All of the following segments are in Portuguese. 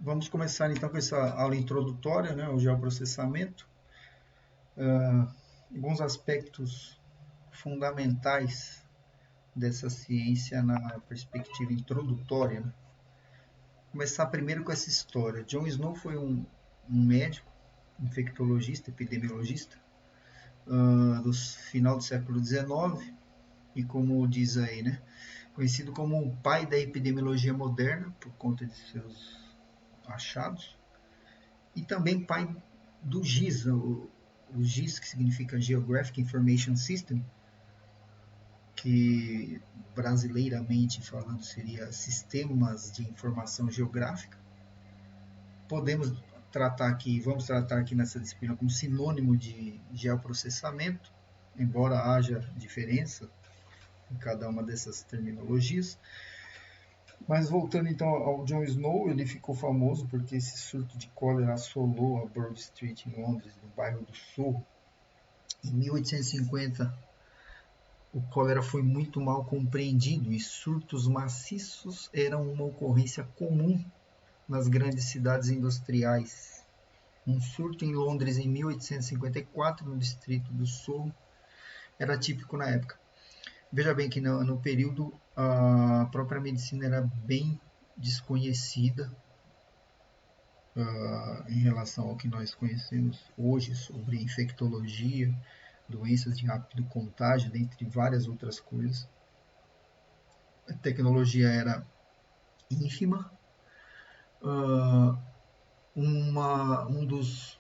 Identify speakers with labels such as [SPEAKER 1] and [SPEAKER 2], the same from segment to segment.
[SPEAKER 1] Vamos começar então com essa aula introdutória, né, o geoprocessamento. Alguns aspectos fundamentais dessa ciência na perspectiva introdutória. Né? Começar primeiro com essa história. John Snow foi um médico, infectologista, epidemiologista, do final do século XIX, e como diz aí, né, conhecido como o pai da epidemiologia moderna, por conta de seus achados, e também pai do GIS, o GIS, que significa Geographic Information System, que brasileiramente falando seria Sistemas de Informação Geográfica. Podemos tratar aqui, vamos tratar aqui nessa disciplina como sinônimo de geoprocessamento, embora haja diferença em cada uma dessas terminologias. Mas voltando então ao John Snow, ele ficou famoso porque esse surto de cólera assolou a Broad Street em Londres, no bairro do Soho. Em 1850, o cólera foi muito mal compreendido e surtos maciços eram uma ocorrência comum nas grandes cidades industriais. Um surto em Londres em 1854, no distrito do Soho, era típico na época. Veja bem que no período a própria medicina era bem desconhecida em relação ao que nós conhecemos hoje sobre infectologia, doenças de rápido contágio, dentre várias outras coisas. A tecnologia era ínfima. Um dos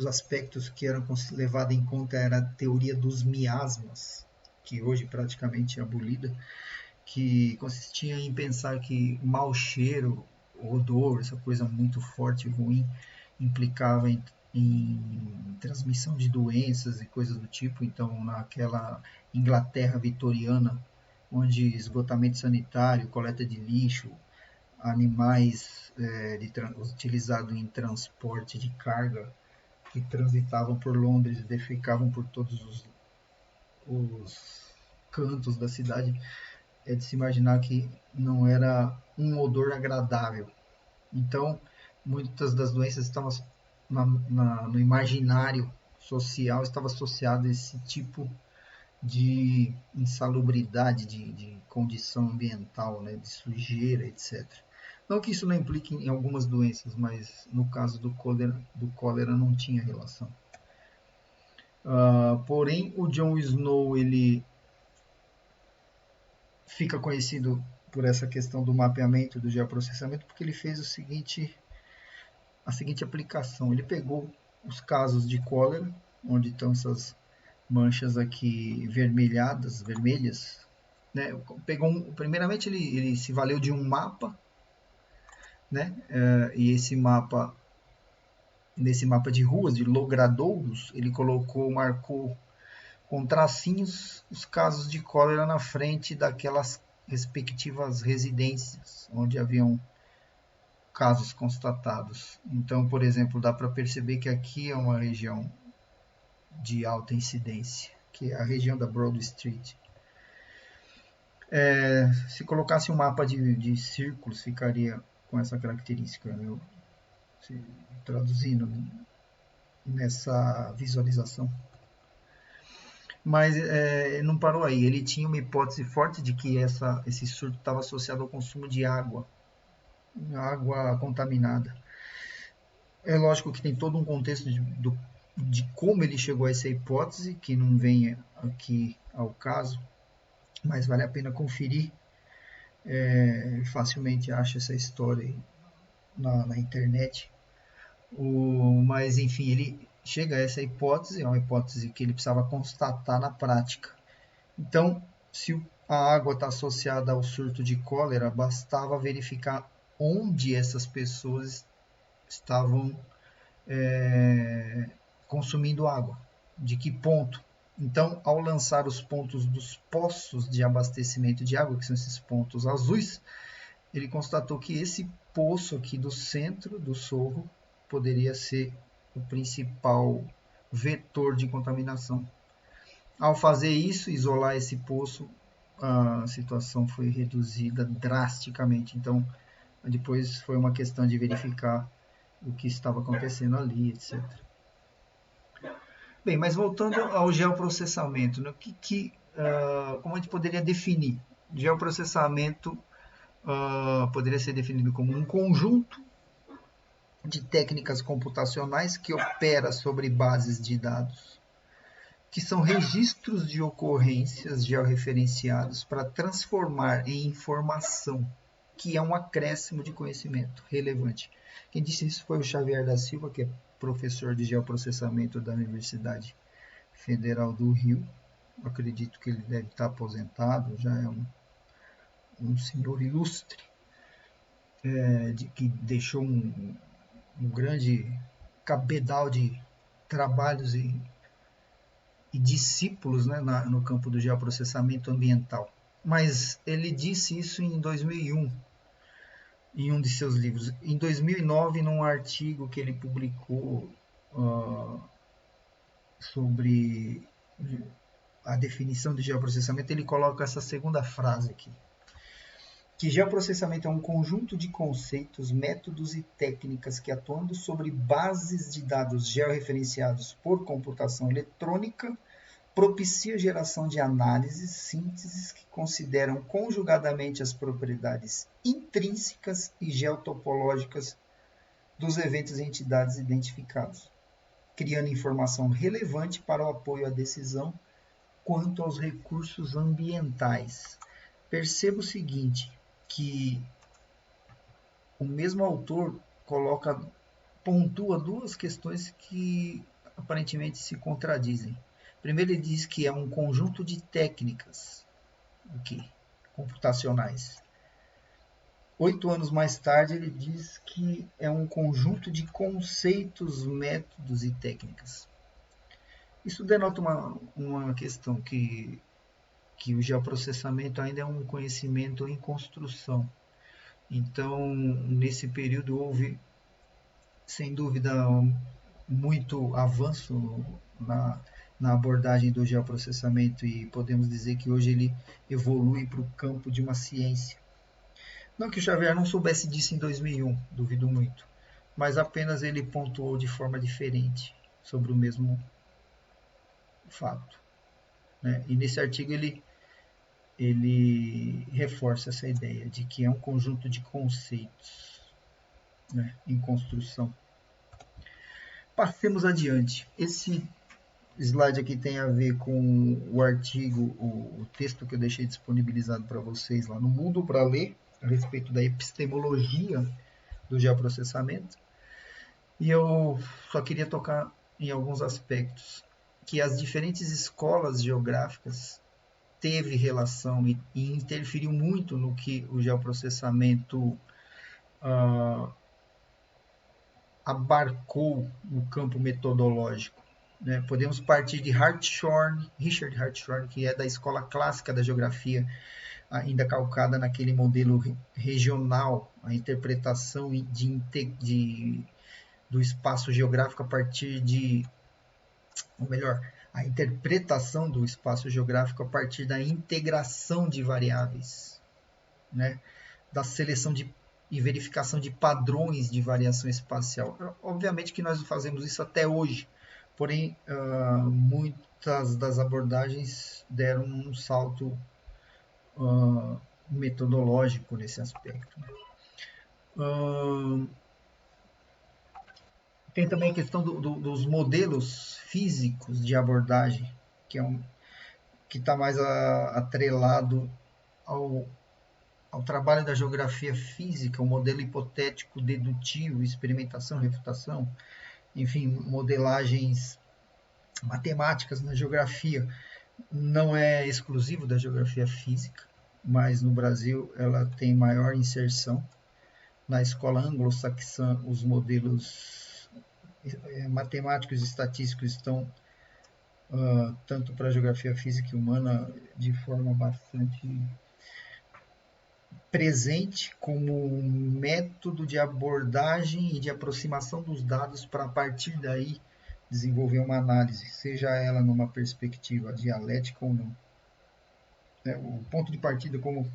[SPEAKER 1] aspectos que eram levados em conta era a teoria dos miasmas, que hoje praticamente é abolida, que consistia em pensar que mau cheiro, odor, essa coisa muito forte e ruim, implicava em transmissão de doenças e coisas do tipo. Então, naquela Inglaterra vitoriana, onde esgotamento sanitário, coleta de lixo, animais utilizados em transporte de carga que transitavam por Londres e defecavam por todos os cantos da cidade, é de se imaginar que não era um odor agradável. Então, muitas das doenças estavam no imaginário social, estava associado a esse tipo de insalubridade, de condição ambiental, né, de sujeira, etc. Não que isso não implique em algumas doenças, mas no caso do cólera não tinha relação. Porém, o John Snow ele fica conhecido por essa questão do mapeamento, do geoprocessamento, porque ele fez a seguinte aplicação. Ele pegou os casos de cólera, onde estão essas manchas aqui vermelhas, né? Primeiramente ele se valeu de um mapa, né? E nesse mapa de ruas, de logradouros, ele marcou com tracinhos os casos de cólera na frente daquelas respectivas residências onde haviam casos constatados. Então, por exemplo, dá para perceber que aqui é uma região de alta incidência, que é a região da Broad Street. Se colocasse um mapa de círculos, ficaria com essa característica, né? Traduzindo nessa visualização. Mas não parou aí. Ele tinha uma hipótese forte de que esse surto estava associado ao consumo de água contaminada. É lógico que tem todo um contexto de como ele chegou a essa hipótese, que não vem aqui ao caso, mas vale a pena conferir. Facilmente acha essa história na internet. Mas, enfim, ele chega a essa hipótese, é uma hipótese que ele precisava constatar na prática. Então, se a água está associada ao surto de cólera, bastava verificar onde essas pessoas estavam consumindo água, de que ponto. Então, ao lançar os pontos dos poços de abastecimento de água, que são esses pontos azuis, ele constatou que esse poço aqui do centro do Soho poderia ser o principal vetor de contaminação. Ao fazer isso, isolar esse poço, a situação foi reduzida drasticamente. Então, depois foi uma questão de verificar o que estava acontecendo ali, etc. Bem, mas voltando ao geoprocessamento, né? Como a gente poderia definir? Geoprocessamento poderia ser definido como um conjunto de técnicas computacionais que opera sobre bases de dados, que são registros de ocorrências georreferenciados para transformar em informação, que é um acréscimo de conhecimento relevante. Quem disse isso foi o Xavier da Silva, que é professor de geoprocessamento da Universidade Federal do Rio. Eu acredito que ele deve estar aposentado, já é um senhor ilustre, que deixou um grande cabedal de trabalhos e discípulos, né, no campo do geoprocessamento ambiental. Mas ele disse isso em 2001, em um de seus livros. Em 2009, num artigo que ele publicou sobre a definição de geoprocessamento, ele coloca essa segunda frase aqui, que geoprocessamento é um conjunto de conceitos, métodos e técnicas que, atuando sobre bases de dados georreferenciados por computação eletrônica, propicia a geração de análises, sínteses que consideram conjugadamente as propriedades intrínsecas e geotopológicas dos eventos e entidades identificados, criando informação relevante para o apoio à decisão quanto aos recursos ambientais. Perceba o seguinte, que o mesmo autor pontua duas questões que aparentemente se contradizem. Primeiro, ele diz que é um conjunto de técnicas computacionais. 8 anos mais tarde, ele diz que é um conjunto de conceitos, métodos e técnicas. Isso denota uma questão que o geoprocessamento ainda é um conhecimento em construção. Então, nesse período houve, sem dúvida, muito avanço na abordagem do geoprocessamento e podemos dizer que hoje ele evolui para o campo de uma ciência. Não que o Xavier não soubesse disso em 2001, duvido muito, mas apenas ele pontuou de forma diferente sobre o mesmo fato, né? E nesse artigo ele reforça essa ideia de que é um conjunto de conceitos, né, em construção. Passemos adiante. Esse slide aqui tem a ver com o artigo, o texto que eu deixei disponibilizado para vocês lá no Moodle para ler, a respeito da epistemologia do geoprocessamento. E eu só queria tocar em alguns aspectos, que as diferentes escolas geográficas teve relação e interferiu muito no que o geoprocessamento abarcou no campo metodológico. Né? Podemos partir de Richard Hartshorne, que é da escola clássica da geografia, ainda calcada naquele modelo regional, a interpretação do espaço geográfico a partir de, ou melhor, a interpretação do espaço geográfico a partir da integração de variáveis, né? Da seleção e verificação de padrões de variação espacial. Obviamente que nós fazemos isso até hoje, porém, muitas das abordagens deram um salto metodológico nesse aspecto. Tem também a questão dos modelos físicos de abordagem, que está mais atrelado ao trabalho da geografia física, o modelo hipotético dedutivo, experimentação, refutação, enfim, modelagens matemáticas na geografia. Não é exclusivo da geografia física, mas no Brasil ela tem maior inserção. Na escola anglo-saxã, os modelos matemáticos e estatísticos estão tanto para a geografia física e humana de forma bastante presente como um método de abordagem e de aproximação dos dados para, a partir daí, desenvolver uma análise, seja ela numa perspectiva dialética ou não. O ponto de partida, como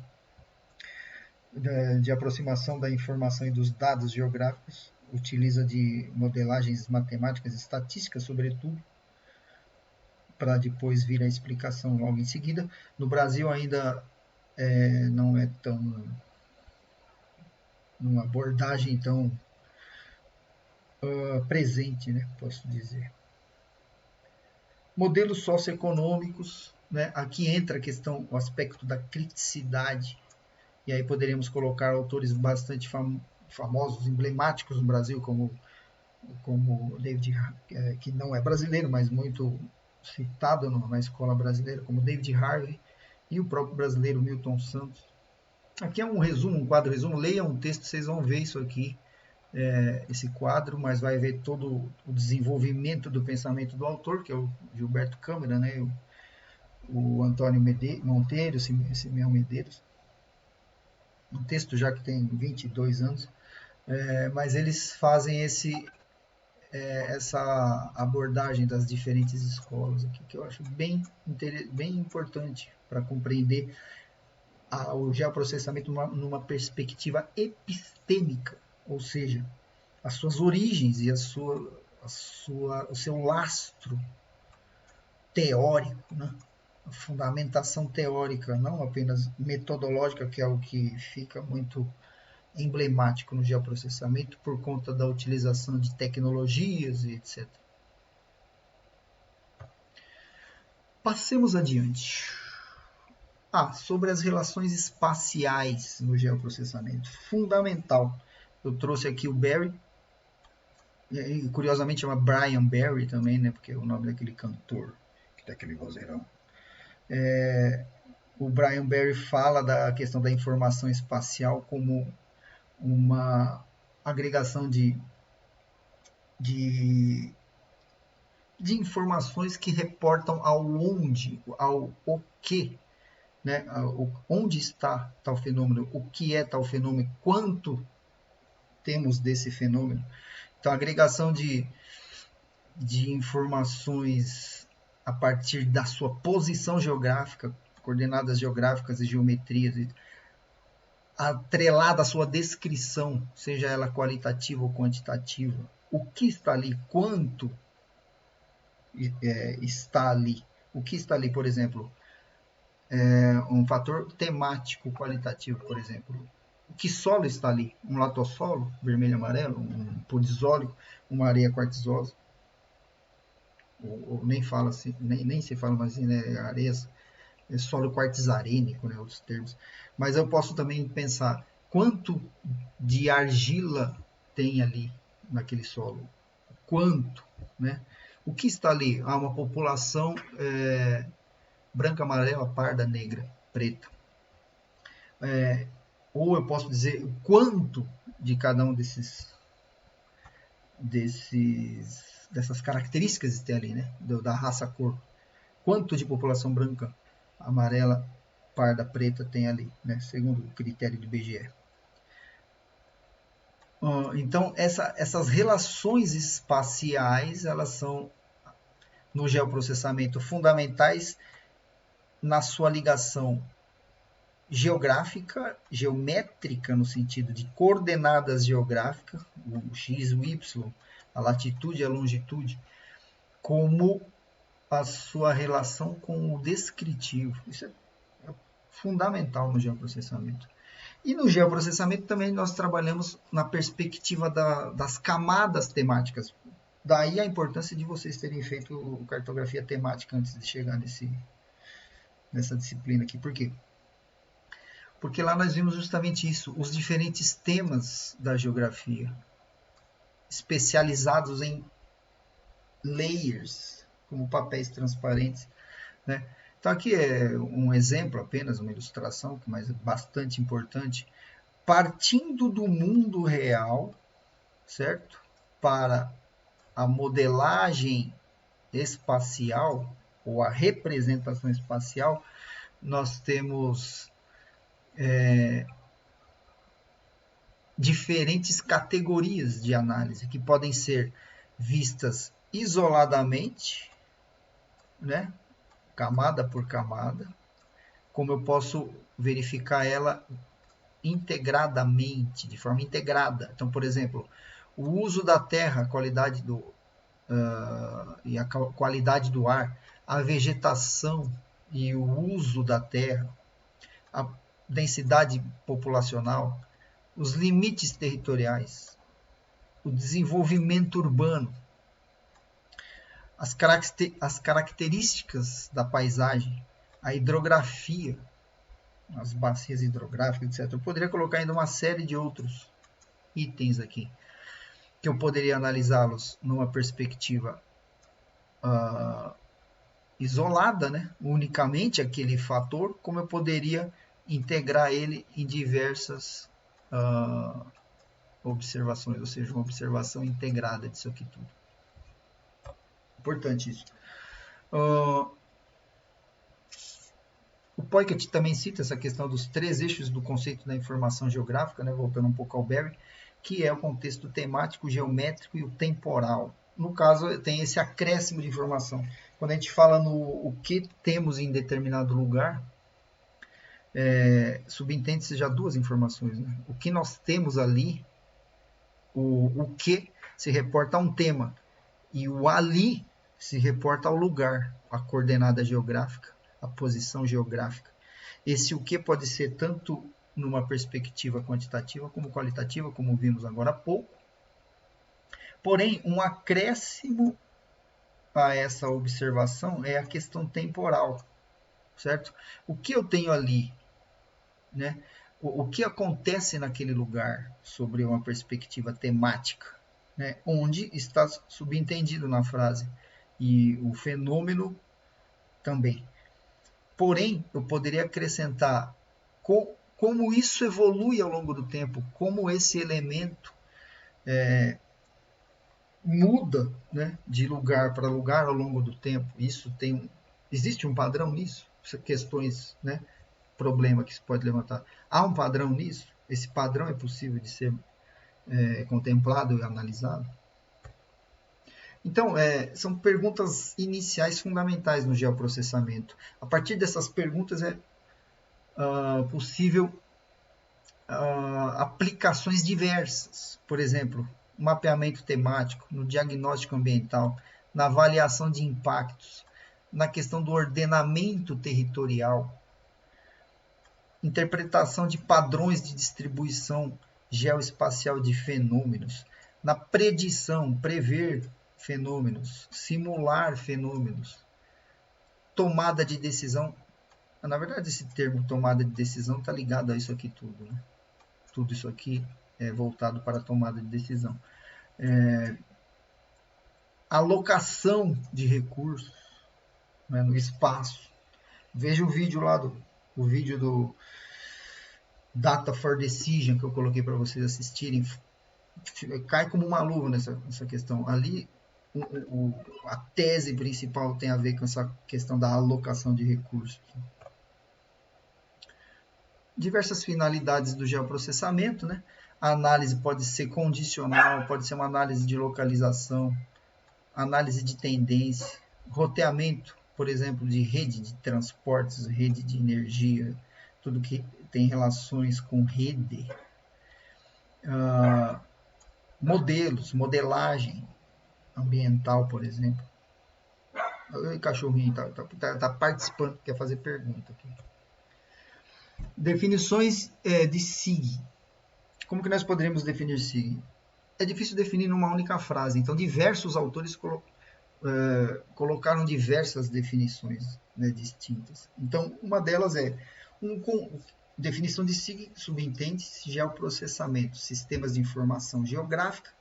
[SPEAKER 1] de aproximação da informação e dos dados geográficos, utiliza de modelagens matemáticas e estatísticas, sobretudo, para depois vir a explicação logo em seguida. No Brasil ainda não é tão uma abordagem tão presente, né, posso dizer. Modelos socioeconômicos, né, aqui entra a questão, o aspecto da criticidade, e aí poderíamos colocar autores bastante famosos, emblemáticos no Brasil, como David, que não é brasileiro, mas muito citado na escola brasileira, como David Harvey, e o próprio brasileiro Milton Santos. Aqui é um resumo, um quadro resumo. Leiam um texto, vocês vão ver isso aqui, esse quadro, mas vai ver todo o desenvolvimento do pensamento do autor, que é o Gilberto Câmara, né? O Antônio Monteiro, Simeão Medeiros. Um texto já que tem 22 anos, mas eles fazem essa abordagem das diferentes escolas aqui, que eu acho bem importante para compreender o geoprocessamento numa perspectiva epistêmica, ou seja, as suas origens e o seu lastro teórico, né? A fundamentação teórica, não apenas metodológica, que é o que fica muito emblemático no geoprocessamento por conta da utilização de tecnologias e etc. Passemos adiante. Sobre as relações espaciais no geoprocessamento. Fundamental. Eu trouxe aqui o Barry, e curiosamente chama Brian Barry também, né, porque é o nome daquele cantor, daquele vozeirão. O Brian Barry fala da questão da informação espacial como uma agregação de informações que reportam ao o que, né? Onde está tal fenômeno, o que é tal fenômeno, quanto temos desse fenômeno. Então, a agregação de informações a partir da sua posição geográfica, coordenadas geográficas e geometrias, atrelada à sua descrição, seja ela qualitativa ou quantitativa. O que está ali, quanto está ali. O que está ali, por exemplo, um fator temático qualitativo, por exemplo. O que solo está ali? Um latossolo, vermelho e amarelo, um podizólico, uma areia quartzosa. Ou nem fala assim, nem se fala mais assim, né? Areias, solo quartzarênico, né? Outros termos. Mas eu posso também pensar quanto de argila tem ali naquele solo. Quanto, né? O que está ali? Uma população branca, amarela, parda, negra, preta. Ou eu posso dizer o quanto de cada um dessas características tem ali, né? Da raça cor. Quanto de população branca, amarela, parda, preta tem ali, né? Segundo o critério do IBGE. Então, essas relações espaciais, elas são, no geoprocessamento, fundamentais na sua ligação geográfica, geométrica, no sentido de coordenadas geográficas, o x, o y, a latitude e a longitude, como a sua relação com o descritivo. Isso é fundamental no geoprocessamento. E no geoprocessamento também nós trabalhamos na perspectiva das camadas temáticas. Daí a importância de vocês terem feito cartografia temática antes de chegar nessa disciplina aqui. Por quê? Porque lá nós vimos justamente isso, os diferentes temas da geografia, especializados em layers, como papéis transparentes, né? Então aqui é um exemplo apenas, uma ilustração, mas é bastante importante, partindo do mundo real, certo? Para a modelagem espacial, ou a representação espacial, nós temos diferentes categorias de análise que podem ser vistas isoladamente, né? Camada por camada, como eu posso verificar ela integradamente, de forma integrada. Então, por exemplo, o uso da terra, a qualidade e a qualidade do ar, a vegetação e o uso da terra, a densidade populacional, os limites territoriais, o desenvolvimento urbano, as características da paisagem, a hidrografia, as bacias hidrográficas, etc. Eu poderia colocar ainda uma série de outros itens aqui, que eu poderia analisá-los numa perspectiva isolada, né? Unicamente aquele fator, como eu poderia integrar ele em diversas observações, ou seja, uma observação integrada disso aqui tudo. Importante isso. O Poikett também cita essa questão dos 3 eixos do conceito da informação geográfica, né, voltando um pouco ao Berry, que é o contexto temático, geométrico e o temporal. No caso, tem esse acréscimo de informação. Quando a gente fala no o que temos em determinado lugar, subentende-se já 2 informações. Né? O que nós temos ali, o que se reporta a um tema, e o ali se reporta ao lugar, a coordenada geográfica, a posição geográfica. Esse o que pode ser tanto numa perspectiva quantitativa como qualitativa, como vimos agora há pouco. Porém, um acréscimo a essa observação é a questão temporal, certo? O que eu tenho ali, né? O que acontece naquele lugar sobre uma perspectiva temática, né? Onde está subentendido na frase, e o fenômeno também. Porém, eu poderia acrescentar como isso evolui ao longo do tempo, como esse elemento muda, né, de lugar para lugar ao longo do tempo. Existe um padrão nisso? Questões, né, problema que se pode levantar. Há um padrão nisso? Esse padrão é possível de ser contemplado e analisado? Então, são perguntas iniciais fundamentais no geoprocessamento. A partir dessas perguntas é possível aplicações diversas. Por exemplo, mapeamento temático, no diagnóstico ambiental, na avaliação de impactos, na questão do ordenamento territorial, interpretação de padrões de distribuição geoespacial de fenômenos, na predição, prever fenômenos, simular fenômenos, tomada de decisão. Na verdade, esse termo tomada de decisão está ligado a isso aqui tudo, né? Tudo isso aqui é voltado para a tomada de decisão. Alocação de recursos, né, no espaço. Veja o vídeo lá o vídeo do Data for Decision que eu coloquei para vocês assistirem. Cai como uma luva nessa questão. Ali, a tese principal tem a ver com essa questão da alocação de recursos. Diversas finalidades do geoprocessamento, né? A análise pode ser condicional, pode ser uma análise de localização, análise de tendência, roteamento, por exemplo, de rede de transportes, rede de energia, tudo que tem relações com rede. Modelos, modelagem ambiental, por exemplo. O cachorrinho está participando, quer fazer pergunta aqui. Definições de SIG. Como que nós poderíamos definir SIG? É difícil definir numa única frase, então diversos autores colocaram diversas definições, né, distintas. Então, uma delas é definição de SIG, subentende-se geoprocessamento, sistemas de informação geográfica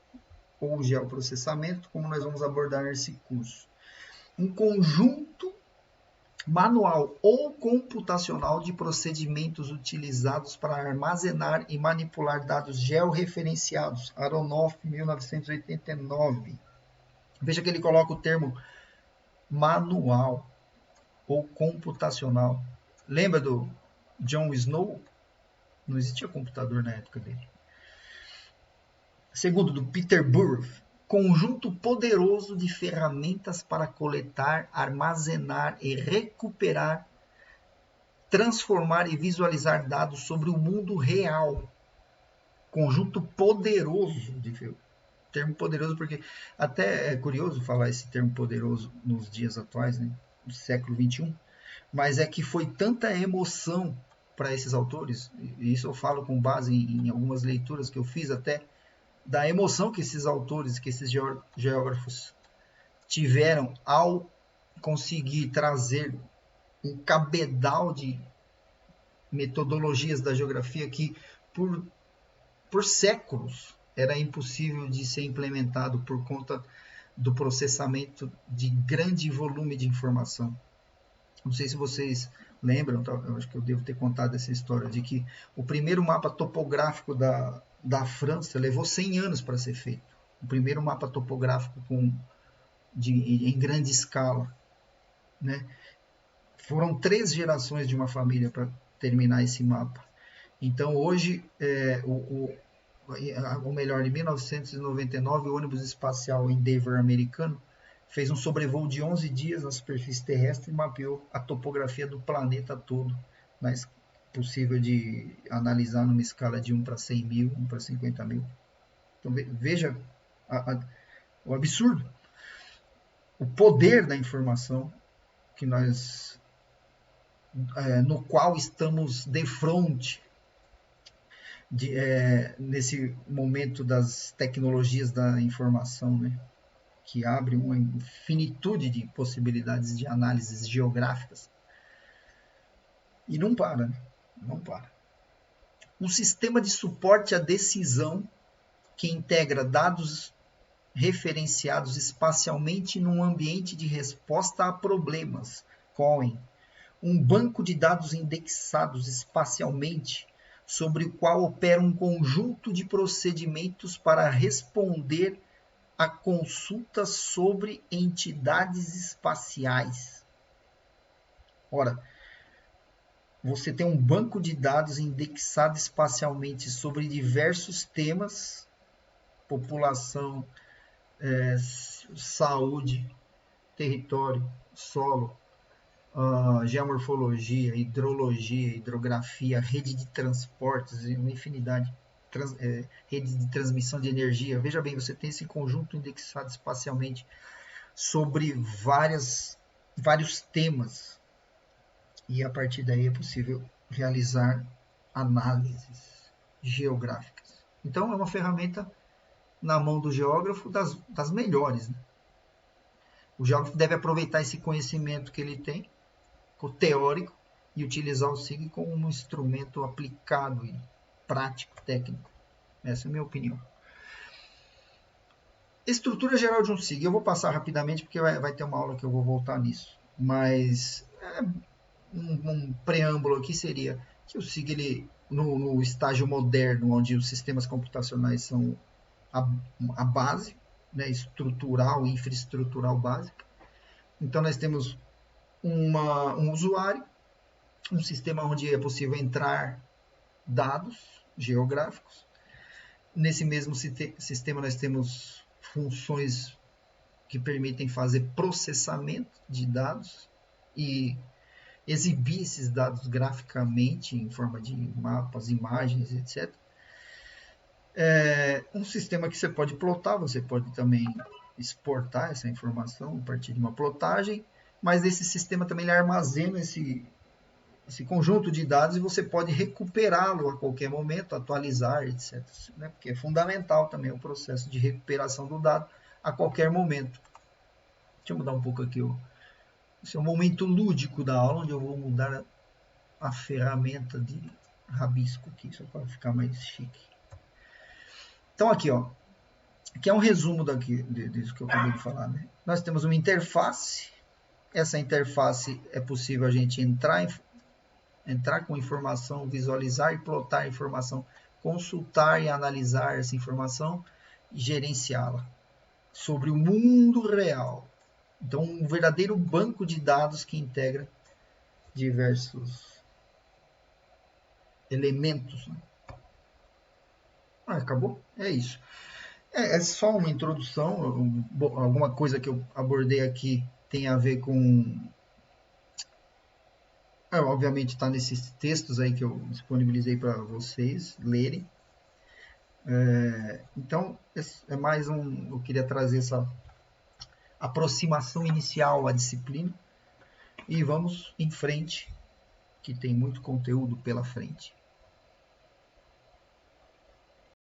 [SPEAKER 1] ou geoprocessamento, como nós vamos abordar nesse curso. Um conjunto manual ou computacional de procedimentos utilizados para armazenar e manipular dados georreferenciados. Aronoff, 1989. Veja que ele coloca o termo manual ou computacional. Lembra do John Snow? Não existia computador na época dele. Segundo, do Peter Burr. Conjunto poderoso de ferramentas para coletar, armazenar e recuperar transformar e visualizar dados sobre o mundo real. Conjunto poderoso de termo poderoso, porque até é curioso falar esse termo poderoso nos dias atuais, né, no século XXI, mas é que foi tanta emoção para esses autores, e isso eu falo com base em algumas leituras que eu fiz até, da emoção que esses autores, que esses geógrafos tiveram ao conseguir trazer um cabedal de metodologias da geografia que por séculos era impossível de ser implementado por conta do processamento de grande volume de informação. Não sei se vocês lembram, eu acho que eu devo ter contado essa história, de que o primeiro mapa topográfico da França levou 100 anos para ser feito. O primeiro mapa topográfico em grande escala. Né? Foram 3 gerações de uma família para terminar esse mapa. Então, hoje, ou melhor, em 1999, o ônibus espacial Endeavour americano fez um sobrevoo de 11 dias na superfície terrestre e mapeou a topografia do planeta todo, mas possível de analisar numa escala de 1 para 100 mil, 1 para 50 mil. Então, veja o absurdo, o poder da informação que no qual estamos de frente nesse momento das tecnologias da informação, né? Que abre uma infinitude de possibilidades de análises geográficas. E não para, né? Não para. Um sistema de suporte à decisão que integra dados referenciados espacialmente num ambiente de resposta a problemas, COEN. Um banco de dados indexados espacialmente sobre o qual opera um conjunto de procedimentos para responder a consultas sobre entidades espaciais. Ora, você tem um banco de dados indexado espacialmente sobre diversos temas, população, saúde, território, solo, geomorfologia, hidrologia, hidrografia, rede de transportes, uma infinidade, rede de transmissão de energia. Veja bem, você tem esse conjunto indexado espacialmente sobre vários temas, e a partir daí é possível realizar análises geográficas. Então, é uma ferramenta na mão do geógrafo das melhores. Né? O geógrafo deve aproveitar esse conhecimento que ele tem, o teórico, e utilizar o SIG como um instrumento aplicado e prático, técnico. Essa é a minha opinião. Estrutura geral de um SIG. Eu vou passar rapidamente, porque vai ter uma aula que eu vou voltar nisso. Mas um preâmbulo aqui seria que o SIG, ele, no estágio moderno, onde os sistemas computacionais são a base, né, estrutural e infraestrutural básica. Então, nós temos um usuário, um sistema onde é possível entrar dados geográficos. Nesse mesmo sistema, nós temos funções que permitem fazer processamento de dados e exibir esses dados graficamente em forma de mapas, imagens, etc. Um sistema que você pode plotar, você pode também exportar essa informação a partir de uma plotagem, mas esse sistema também ele armazena esse conjunto de dados e você pode recuperá-lo a qualquer momento, atualizar, etc. Né? Porque é fundamental também o processo de recuperação do dado a qualquer momento. Deixa eu mudar um pouco aqui. Esse é um momento lúdico da aula, onde eu vou mudar a ferramenta de rabisco aqui, só para ficar mais chique. Então aqui, aqui é um resumo disso que eu acabei de falar. Né? Nós temos uma interface. Essa interface é possível a gente entrar com informação, visualizar e plotar a informação, consultar e analisar essa informação e gerenciá-la sobre o mundo real. Então, um verdadeiro banco de dados que integra diversos elementos. Né? Acabou? É isso. É só uma introdução, alguma coisa que eu abordei aqui tem a ver com Obviamente está nesses textos aí que eu disponibilizei para vocês lerem. Então, é mais eu queria trazer essa aproximação inicial à disciplina e vamos em frente, que tem muito conteúdo pela frente.